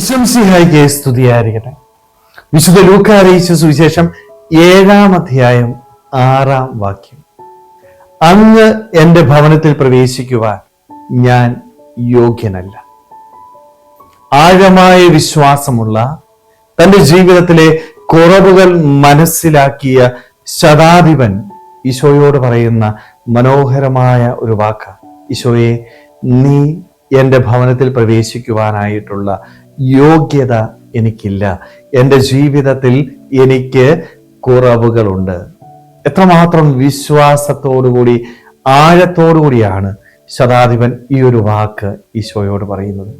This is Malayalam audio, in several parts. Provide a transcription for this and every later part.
പ്രശംസിഹായിക്ക് സ്തുതിയായിരിക്കട്ടെ. വിശുദ്ധ ലൂക്കാ അറിയിച്ച സുവിശേഷം 7-ാം അധ്യായം 6-ാം വാക്യം. അങ്ങ് എൻ്റെ ഭവനത്തിൽ പ്രവേശിക്കുവാൻ ഞാൻ യോഗ്യനല്ല. ആഴമായ വിശ്വാസമുള്ള, തൻ്റെ ജീവിതത്തിലെ കുറവുകൾ മനസ്സിലാക്കിയ ശതാധിപൻ ഈശോയോട് പറയുന്ന മനോഹരമായ ഒരു വാക്ക്. ഈശോയെ, നീ എൻ്റെ ഭവനത്തിൽ പ്രവേശിക്കുവാനായിട്ടുള്ള യോഗ്യത എനിക്കില്ല. എൻ്റെ ജീവിതത്തിൽ എനിക്ക് കുറവുകളുണ്ട്. എത്രമാത്രം വിശ്വാസത്തോടുകൂടി ആഴത്തോടുകൂടിയാണ് ശതാധിപൻ ഈ ഒരു വാക്ക് ഈശോയോട് പറയുന്നത്.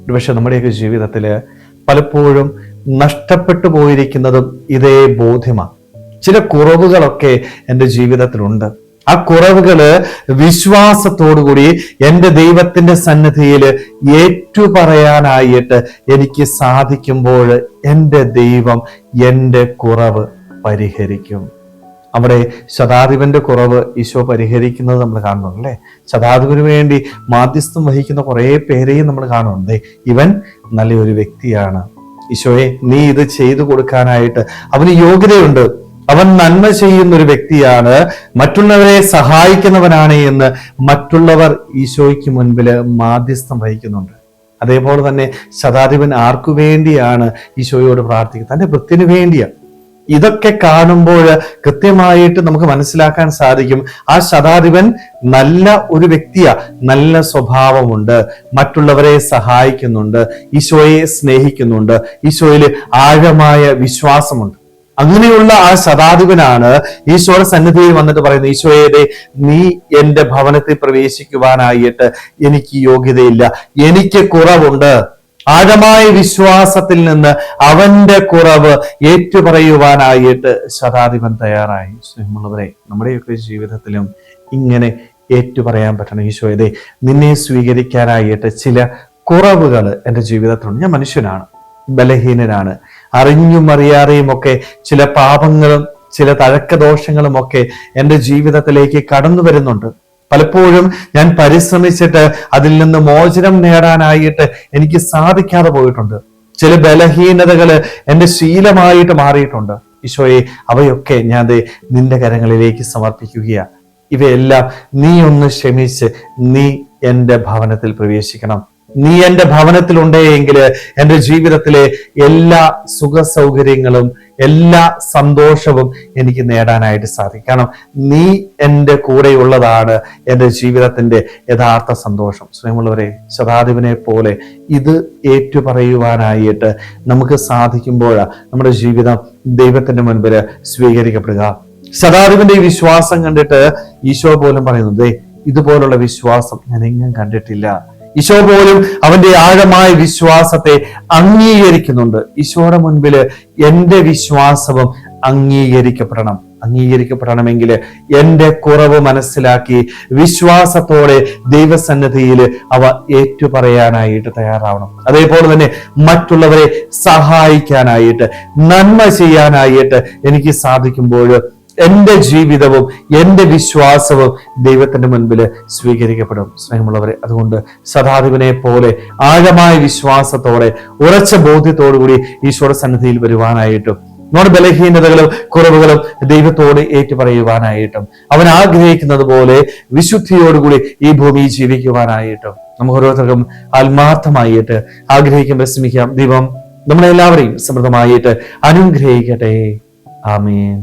ഒരുപക്ഷെ നമ്മുടെയൊക്കെ ജീവിതത്തിൽ പലപ്പോഴും നഷ്ടപ്പെട്ടു പോയിരിക്കുന്നതും ഇതേ ബോധ്യമാണ്. ചില കുറവുകളൊക്കെ എൻ്റെ ജീവിതത്തിലുണ്ട്. ആ കുറവുകള് വിശ്വാസത്തോടുകൂടി എൻ്റെ ദൈവത്തിന്റെ സന്നിധിയിൽ ഏറ്റുപറയാനായിട്ട് എനിക്ക് സാധിക്കുമ്പോൾ എൻ്റെ ദൈവം എൻ്റെ കുറവ് പരിഹരിക്കും. അവിടെ ശതാധിപന്റെ കുറവ് ഈശോ പരിഹരിക്കുന്നത് നമ്മൾ കാണുന്നു അല്ലേ. ശതാധിപന് വേണ്ടി മാധ്യസ്ഥം വഹിക്കുന്ന കുറെ പേരെയും നമ്മൾ കാണുന്നുണ്ട്. ഇവൻ നല്ലൊരു വ്യക്തിയാണ്, ഈശോയെ നീ ഇത് ചെയ്തു കൊടുക്കാനായിട്ട് അവന് യോഗ്യതയുണ്ട്, അവൻ നന്മ ചെയ്യുന്ന ഒരു വ്യക്തിയാണ്, മറ്റുള്ളവരെ സഹായിക്കുന്നവനാണ് എന്ന് മറ്റുള്ളവർ ഈശോയ്ക്ക് മുൻപിൽ മാധ്യസ്ഥം വഹിക്കുന്നുണ്ട്. അതേപോലെ തന്നെ ശതാധിപൻ ആർക്കു വേണ്ടിയാണ് ഈശോയോട് പ്രാർത്ഥിക്കുന്നത്? തന്റെ വൃത്തിന് വേണ്ടിയാണ്. ഇതൊക്കെ കാണുമ്പോൾ കൃത്യമായിട്ട് നമുക്ക് മനസ്സിലാക്കാൻ സാധിക്കും, ആ ശതാധിപൻ നല്ല ഒരു വ്യക്തിയാ, നല്ല സ്വഭാവമുണ്ട്, മറ്റുള്ളവരെ സഹായിക്കുന്നുണ്ട്, ഈശോയെ സ്നേഹിക്കുന്നുണ്ട്, ഈശോയിൽ ആഴമായ വിശ്വാസമുണ്ട്. അങ്ങനെയുള്ള ആ ശതാധിപനാണ് ഈശോയുടെ സന്നിധിയിൽ വന്നിട്ട് പറയുന്നത്, ഈശോയെ നീ എൻ്റെ ഭവനത്തിൽ പ്രവേശിക്കുവാനായിട്ട് എനിക്ക് യോഗ്യതയില്ല, എനിക്ക് കുറവുണ്ട്. ആഴമായ വിശ്വാസത്തിൽ നിന്ന് അവന്റെ കുറവ് ഏറ്റുപറയുവാനായിട്ട് ശതാധിപൻ തയ്യാറായി. സ്നേഹമുള്ളവരെ, നമ്മുടെയൊക്കെ ജീവിതത്തിലും ഇങ്ങനെ ഏറ്റുപറയാൻ പറ്റണം. ഈശോയെ നിന്നെ സ്വീകരിക്കാനായിട്ട് ചില കുറവുകൾ എൻ്റെ ജീവിതത്തിലുണ്ട്. ഞാൻ മനുഷ്യനാണ്, ബലഹീനനാണ്, അറിഞ്ഞും അറിയാതെയും ഒക്കെ ചില പാപങ്ങളും ചില തഴക്കദോഷങ്ങളും ഒക്കെ എൻ്റെ ജീവിതത്തിലേക്ക് കടന്നു വരുന്നുണ്ട്. പലപ്പോഴും ഞാൻ പരിശ്രമിച്ചിട്ട് അതിൽ നിന്ന് മോചനം നേടാനായിട്ട് എനിക്ക് സാധിക്കാതെ പോയിട്ടുണ്ട്. ചില ബലഹീനതകള് എൻ്റെ ശീലമായിട്ട് മാറിയിട്ടുണ്ട്. ഈശോയെ, അവയൊക്കെ ഞാൻ നിന്റെ കരങ്ങളിലേക്ക് സമർപ്പിക്കുകയാണ്. ഇവയെല്ലാം നീ ഒന്ന് ക്ഷമിച്ച് നീ എൻ്റെ ഭവനത്തിൽ പ്രവേശിക്കണം. നീ എൻ്റെ ഭവനത്തിലുണ്ടെങ്കിൽ എൻ്റെ ജീവിതത്തിലെ എല്ലാ സുഖ സൗകര്യങ്ങളും എല്ലാ സന്തോഷവും എനിക്ക് നേടാനായിട്ട് സാധിക്കണം. നീ എൻ്റെ കൂടെയുള്ളതാണ് എൻ്റെ ജീവിതത്തിന്റെ യഥാർത്ഥ സന്തോഷം. സ്നേഹമുള്ളവരെ, ശതാധിപനെ പോലെ ഇത് ഏറ്റുപറയുവാനായിട്ട് നമുക്ക് സാധിക്കുമ്പോഴാണ് നമ്മുടെ ജീവിതം ദൈവത്തിന്റെ മുൻപിൽ സ്വീകരിക്കപ്പെടുക. ശതാധിപന്റെ ഈ വിശ്വാസം കണ്ടിട്ട് ഈശോ പോലും പറയുന്നത്, ഇതുപോലുള്ള വിശ്വാസം ഞാൻ എങ്ങും കണ്ടിട്ടില്ല. ഈശോ പോലും അവന്റെ ആഴമായ വിശ്വാസത്തെ അംഗീകരിക്കുന്നുണ്ട്. ഈശോയുടെ മുൻപിൽ എൻ്റെ വിശ്വാസവും അംഗീകരിക്കപ്പെടണമെങ്കിൽ എൻ്റെ കുറവ് മനസ്സിലാക്കി വിശ്വാസത്തോടെ ദൈവസന്നിധിയിൽ അവ ഏറ്റുപറയാനായിട്ട് തയ്യാറാവണം. അതേപോലെ തന്നെ മറ്റുള്ളവരെ സഹായിക്കാനായിട്ട്, നന്മ ചെയ്യാനായിട്ട് എനിക്ക് സാധിക്കുമ്പോൾ എൻ്റെ ജീവിതവും എൻ്റെ വിശ്വാസവും ദൈവത്തിന്റെ മുൻപിൽ സ്വീകരിക്കപ്പെടും. സ്നേഹമുള്ളവരെ, അതുകൊണ്ട് ശതാധിപനെ പോലെ ആഴമായ വിശ്വാസത്തോടെ ഉറച്ച ബോധ്യത്തോടുകൂടി ഈശോയുടെ സന്നിധിയിൽ വരുവാനായിട്ടും നമ്മുടെ ബലഹീനതകളും കുറവുകളും ദൈവത്തോട് ഏറ്റുപറയുവാനായിട്ടും അവൻ ആഗ്രഹിക്കുന്നത് പോലെ വിശുദ്ധിയോടുകൂടി ഈ ഭൂമിയിൽ ജീവിക്കുവാനായിട്ടും നമുക്ക് ഓരോരുത്തർക്കും ആത്മാർത്ഥമായിട്ട് ആഗ്രഹിക്കുമ്പോൾ ശ്രമിക്കാം. ദൈവം നമ്മളെല്ലാവരെയും സമൃദ്ധമായിട്ട് അനുഗ്രഹിക്കട്ടെ. ആമേൻ.